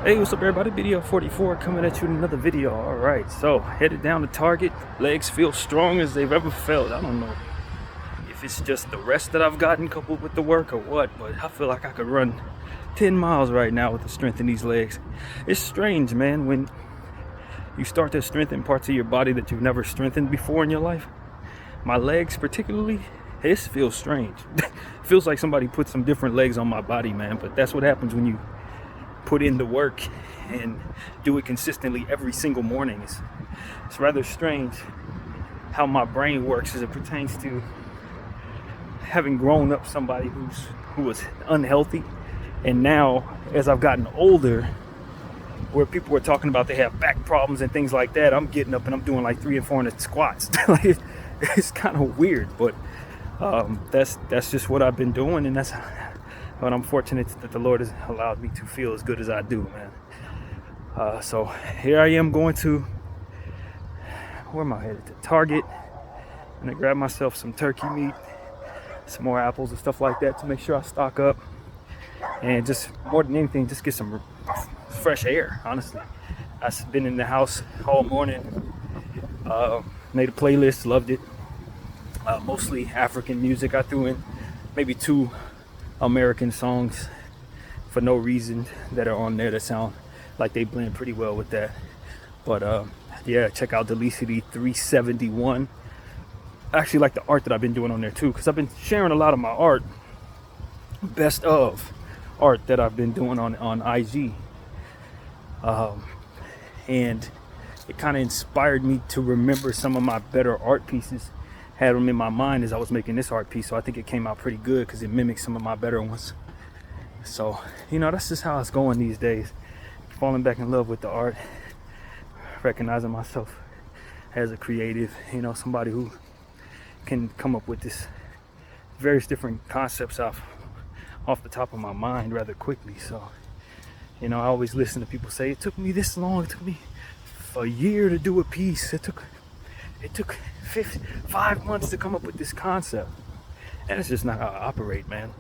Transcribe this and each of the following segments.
Hey, what's up everybody? BDF 44 coming at you in another video. Alright, so headed down to Target. Legs feel strong as they've ever felt. I don't know if it's just the rest that I've gotten coupled with the work or what, but I feel like I could run 10 miles right now with the strength in these legs. It's strange, man, when you start to strengthen parts of your body that you've never strengthened before in your life. My legs particularly, this feels strange. Feels like somebody put some different legs on my body, man, but that's what happens when you put in the work and do it consistently every single morning. It's rather strange how my brain works as it pertains to having grown up somebody who was unhealthy, and now as I've gotten older, where people were talking about they have back problems and things like that, I'm getting up and I'm doing like 3 and 400 squats. Like, it's kind of weird, but that's just what I've been doing, and that's. But I'm fortunate that the Lord has allowed me to feel as good as I do, man. So here I am going to, where am I headed? To Target. I'm gonna grab myself some turkey meat, some more apples and stuff like that to make sure I stock up. And just more than anything, just get some fresh air, honestly. I've been in the house all morning, made a playlist, loved it. Mostly African music. I threw in maybe 2 American songs for no reason that are on there that sound like they blend pretty well with that. But yeah, check out Delicity 371. I actually like the art that I've been doing on there too, because I've been sharing a lot of my art, best of art that I've been doing on IG, and it kind of inspired me to remember some of my better art pieces. Had them in my mind as I was making this art piece, so I think it came out pretty good because it mimics some of my better ones. So, you know, that's just how it's going these days. Falling back in love with the art, recognizing myself as a creative, you know, somebody who can come up with this various different concepts off the top of my mind rather quickly. So, you know, I always listen to people say, it took me this long, it took me a year to do a piece, it took 5 months to come up with this concept. And it's just not how I operate, man.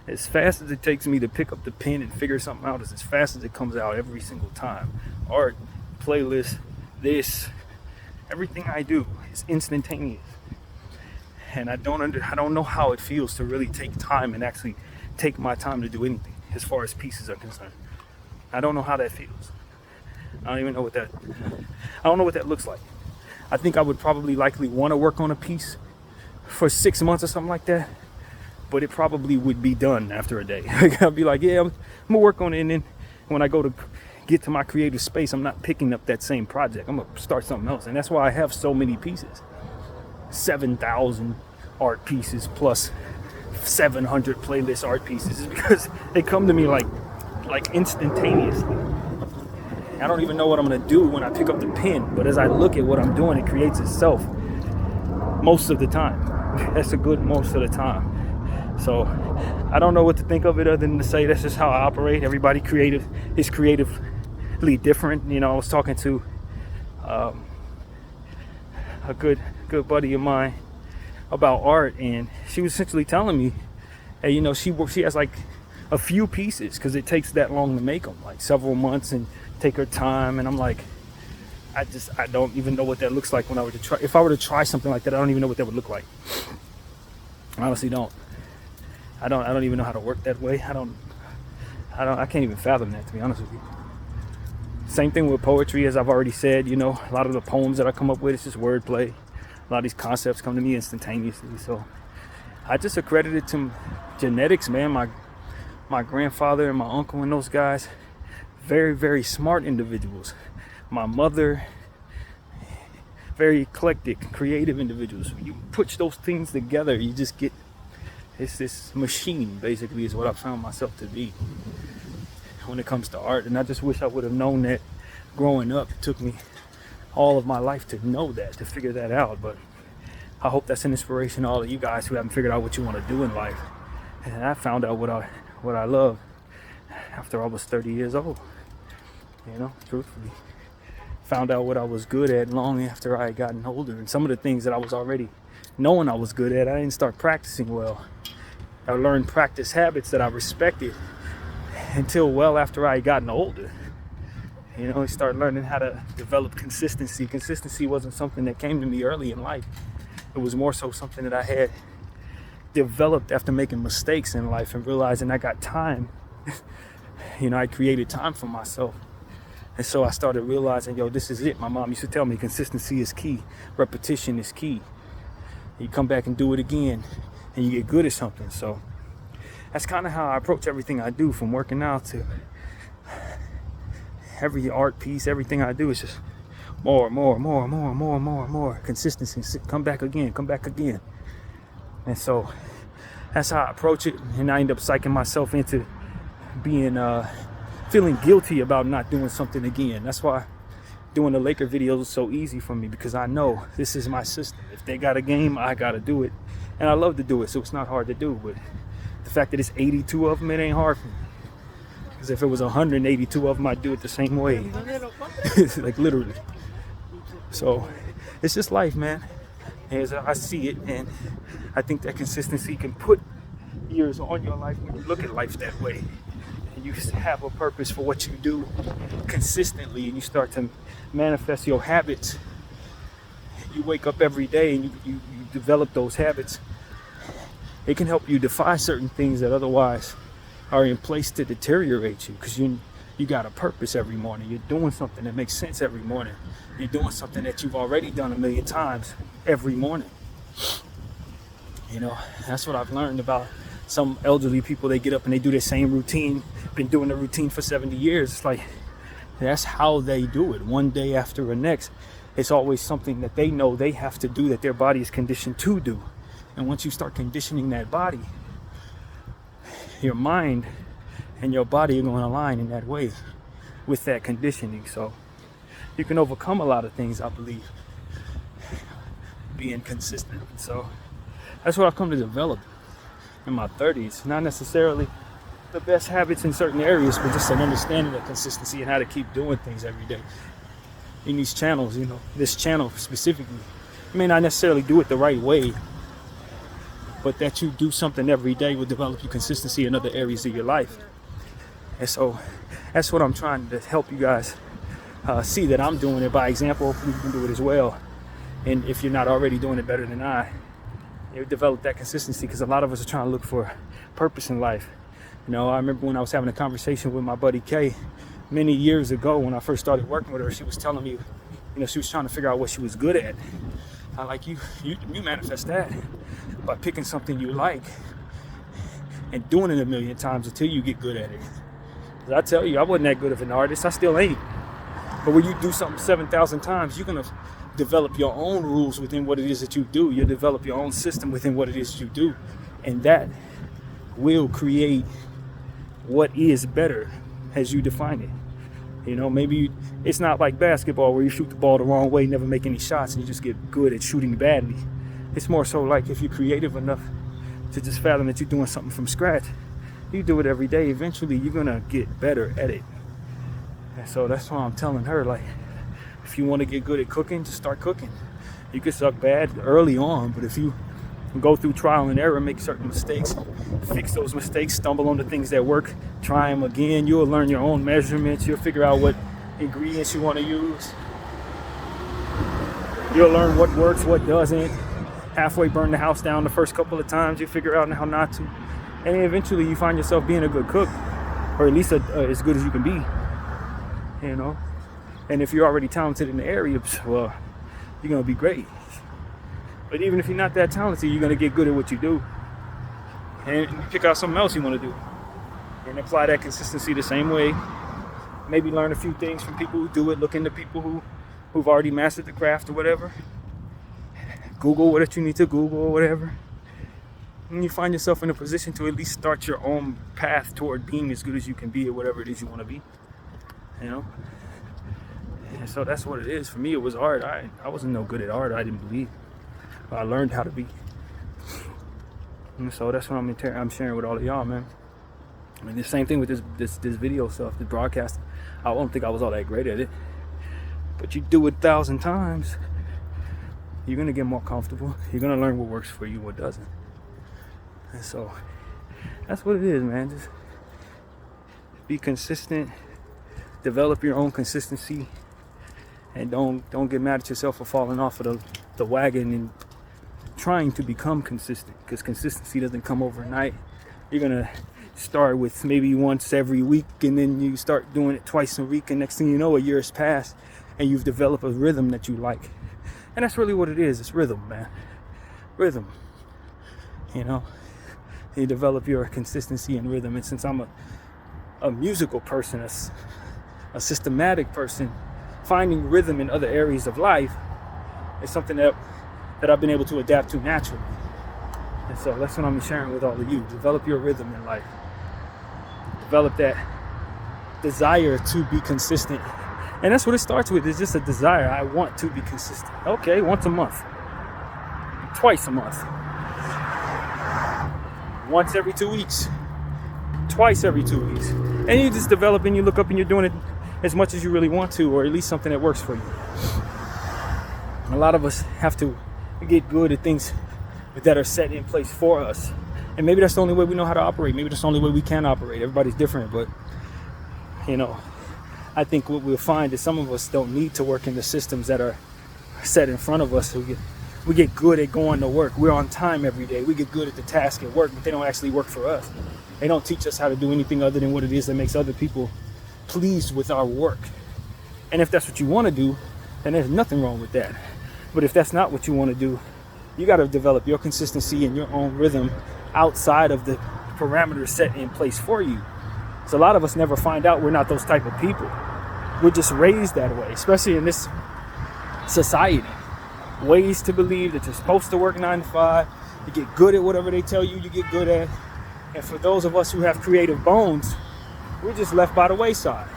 As fast as it takes me to pick up the pen and figure something out is as fast as it comes out every single time. Art, playlist, this, everything I do is instantaneous. And I don't know how it feels to really take time and actually take my time to do anything as far as pieces are concerned. I don't know how that feels. I don't know what that looks like. I think I would probably likely want to work on a piece for 6 months or something like that, but it probably would be done after a day. I'll be like, yeah, I'm gonna work on it, and then when I go to get to my creative space, I'm not picking up that same project. I'm gonna start something else, and that's why I have so many pieces. 7,000 art pieces plus 700 playlist art pieces, is because they come to me like instantaneously. I don't even know what I'm gonna do when I pick up the pen, but as I look at what I'm doing, it creates itself most of the time. That's a good most of the time. So I don't know what to think of it other than to say that's just how I operate. Everybody is creatively different. You know, I was talking to a good buddy of mine about art, and she was essentially telling me, hey, you know, she has like a few pieces because it takes that long to make them, like several months, and take her time. And I'm like, I don't even know what that looks like when I were to try. If I were to try something like that, I don't even know what that would look like. I honestly don't. I don't even know how to work that way. I can't even fathom that, to be honest with you. Same thing with poetry, as I've already said. You know, a lot of the poems that I come up with, it's just wordplay. A lot of these concepts come to me instantaneously. So I just accredit it to genetics, man. My grandfather and my uncle and those guys, very, very smart individuals. My mother, very eclectic, creative individuals. When you put those things together, you just get, it's this machine, basically, is what I found myself to be when it comes to art. And I just wish I would have known that growing up. It took me all of my life to know that, to figure that out. But I hope that's an inspiration to all of you guys who haven't figured out what you want to do in life. And I found out what I love after I was 30 years old. You know, truthfully. Found out what I was good at long after I had gotten older. And some of the things that I was already knowing I was good at, I didn't start practicing well. I learned practice habits that I respected until well after I had gotten older. You know, I started learning how to develop consistency. Consistency wasn't something that came to me early in life. It was more so something that I had developed after making mistakes in life and realizing I got time. You know, I created time for myself. And so I started realizing, yo, this is it. My mom used to tell me consistency is key. Repetition is key. You come back and do it again and you get good at something. So that's kind of how I approach everything I do, from working out to every art piece. Everything I do is just more. Consistency. Come back again. And so that's how I approach it. And I end up psyching myself into being feeling guilty about not doing something again. That's why doing the Laker videos is so easy for me, because I know this is my system. If they got a game, I gotta do it. And I love to do it, so it's not hard to do. But the fact that it's 82 of them, it ain't hard for me. Because if it was 182 of them, I'd do it the same way. Like literally. So it's just life, man. As I see it, and I think that consistency can put years on your life when you look at life that way. And you have a purpose for what you do consistently, and you start to manifest your habits. You wake up every day and you develop those habits. It can help you defy certain things that otherwise are in place to deteriorate you, because you got a purpose every morning. You're doing something that makes sense every morning. You're doing something that you've already done a million times every morning. You know, that's what I've learned about some elderly people. They get up and they do the same routine, been doing the routine for 70 years. It's like, that's how they do it, one day after the next. It's always something that they know they have to do, that their body is conditioned to do. And once you start conditioning that body, your mind and your body are going to align in that way with that conditioning. So you can overcome a lot of things, I believe, being consistent. So that's what I've come to develop in my 30s. Not necessarily the best habits in certain areas, but just an understanding of consistency and how to keep doing things every day. In these channels, you know, this channel specifically, you may not necessarily do it the right way, but that you do something every day will develop your consistency in other areas of your life. And so that's what I'm trying to help you guys see, that I'm doing it by example. Hopefully you can do it as well. And if you're not already doing it better than I, you develop that consistency, because a lot of us are trying to look for purpose in life. You know, I remember when I was having a conversation with my buddy Kay many years ago when I first started working with her. She was telling me, you know, she was trying to figure out what she was good at. I like, you manifest that by picking something you like and doing it a million times until you get good at it. Because I tell you, I wasn't that good of an artist. I still ain't. But when you do something 7,000 times, you're going to develop your own rules within what it is that you do. You'll develop your own system within what it is you do. And that will create what is better as you define it. You know, maybe it's not like basketball where you shoot the ball the wrong way, never make any shots, and you just get good at shooting badly. It's more so like, if you're creative enough to just fathom that you're doing something from scratch, you do it every day, eventually you're gonna get better at it. And so that's why I'm telling her, like, if you want to get good at cooking, just start cooking. You can suck bad early on, but if you go through trial and error, make certain mistakes, fix those mistakes, stumble on the things that work, try them again, you'll learn your own measurements, you'll figure out what ingredients you want to use, you'll learn what works, what doesn't. Halfway burn the house down the first couple of times, you figure out how not to, and then eventually you find yourself being a good cook, or at least as good as you can be, you know. And if you're already talented in the area, well, you're gonna be great. But even if you're not that talented, you're gonna get good at what you do, and pick out something else you want to do, and apply that consistency the same way. Maybe learn a few things from people who do it. Look into people who've already mastered the craft or whatever. Google what you need to Google or whatever. And you find yourself in a position to at least start your own path toward being as good as you can be at whatever it is you want to be. You know? And so that's what it is. For me, it was art. I wasn't no good at art. I didn't believe. But I learned how to be. And so that's what I'm sharing with all of y'all, man. I mean, the same thing with this video stuff, the broadcast. I don't think I was all that great at it. But you do it 1,000 times, you're going to get more comfortable. You're going to learn what works for you, what doesn't. And so that's what it is, man. Just be consistent. develop your own consistency, and don't get mad at yourself for falling off of the wagon and trying to become consistent, because consistency doesn't come overnight. You're gonna start with maybe once every week, and then you start doing it twice a week, and next thing you know, a year has passed and you've developed a rhythm that you like. And that's really what it is. It's rhythm, man. Rhythm. You know, you develop your consistency and rhythm. And since I'm a musical person, a systematic person, finding rhythm in other areas of life is something that I've been able to adapt to naturally. And so that's what I'm sharing with all of you. Develop your rhythm in life. Develop that desire to be consistent. And that's what it starts with. It's just a desire. I want to be consistent. Okay, once a month. Twice a month. Once every 2 weeks. Twice every 2 weeks. And you just develop and you look up and you're doing it as much as you really want to, or at least something that works for you. A lot of us have to get good at things that are set in place for us. And maybe that's the only way we know how to operate. Maybe that's the only way we can operate. Everybody's different, but you know, I think what we'll find is some of us don't need to work in the systems that are set in front of us. So we get good at going to work. We're on time every day. We get good at the task at work, but they don't actually work for us. They don't teach us how to do anything other than what it is that makes other people pleased with our work. And if that's what you want to do, then there's nothing wrong with that. But if that's not what you want to do, you got to develop your consistency and your own rhythm outside of the parameters set in place for you. So a lot of us never find out we're not those type of people. We're just raised that way, especially in this society. Ways to believe that you're supposed to work 9 to 5. You get good at whatever they tell you get good at. And for those of us who have creative bones, we're just left by the wayside.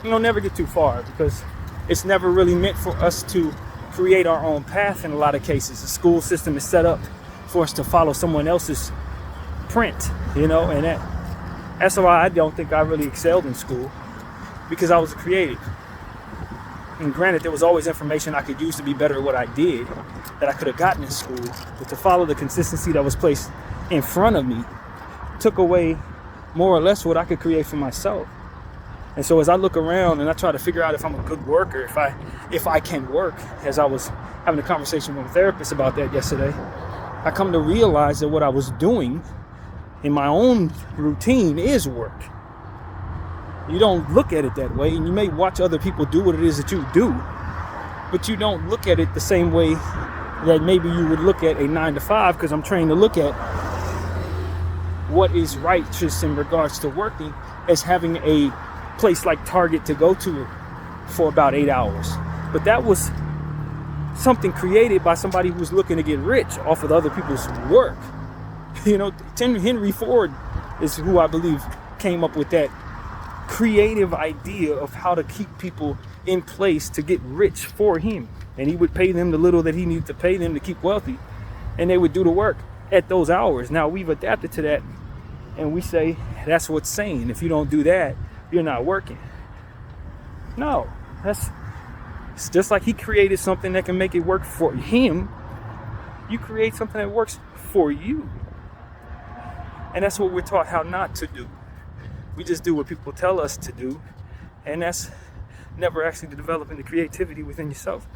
You'll never get too far because it's never really meant for us to create our own path in a lot of cases. The school system is set up for us to follow someone else's print, you know, and that's why I don't think I really excelled in school, because I was a creative. And granted, there was always information I could use to be better at what I did that I could have gotten in school, but to follow the consistency that was placed in front of me took away more or less what I could create for myself. And so as I look around and I try to figure out if I'm a good worker, if I can work, as I was having a conversation with a therapist about that yesterday, I come to realize that what I was doing in my own routine is work. You don't look at it that way, and you may watch other people do what it is that you do, but you don't look at it the same way that maybe you would look at a 9 to 5, because I'm trained to look at what is righteous in regards to working as having a place like Target to go to for about 8 hours. But that was something created by somebody who was looking to get rich off of other people's work. You know, Henry Ford is who I believe came up with that creative idea of how to keep people in place to get rich for him. And he would pay them the little that he needed to pay them to keep wealthy, and they would do the work at those hours. Now we've adapted to that, and we say that's what's sane. If you don't do that, you're not working. No, it's just like he created something that can make it work for him. You create something that works for you. And that's what we're taught how not to do. We just do what people tell us to do, and that's never actually developing the creativity within yourself.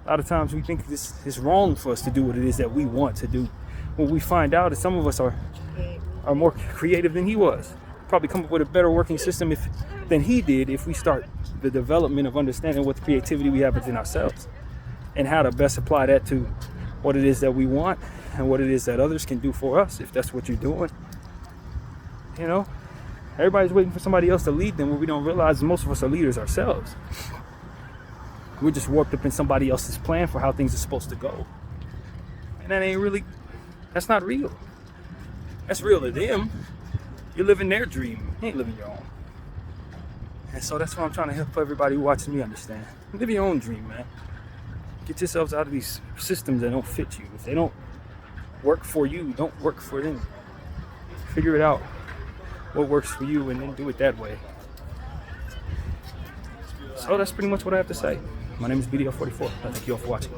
A lot of times we think this is wrong for us to do what it is that we want to do. What we find out is some of us are more creative than he was. Probably come up with a better working system than he did if we start the development of understanding what the creativity we have within ourselves and how to best apply that to what it is that we want and what it is that others can do for us, if that's what you're doing. You know, everybody's waiting for somebody else to lead them, where we don't realize most of us are leaders ourselves. We're just warped up in somebody else's plan for how things are supposed to go. And that's not real. That's real to them. You're living their dream. You ain't living your own. And so that's what I'm trying to help everybody who watches me understand. Live your own dream, man. Get yourselves out of these systems that don't fit you. If they don't work for you, don't work for them. Figure it out, what works for you, and then do it that way. So that's pretty much what I have to say. My name is BDF 44. Thank you all for watching.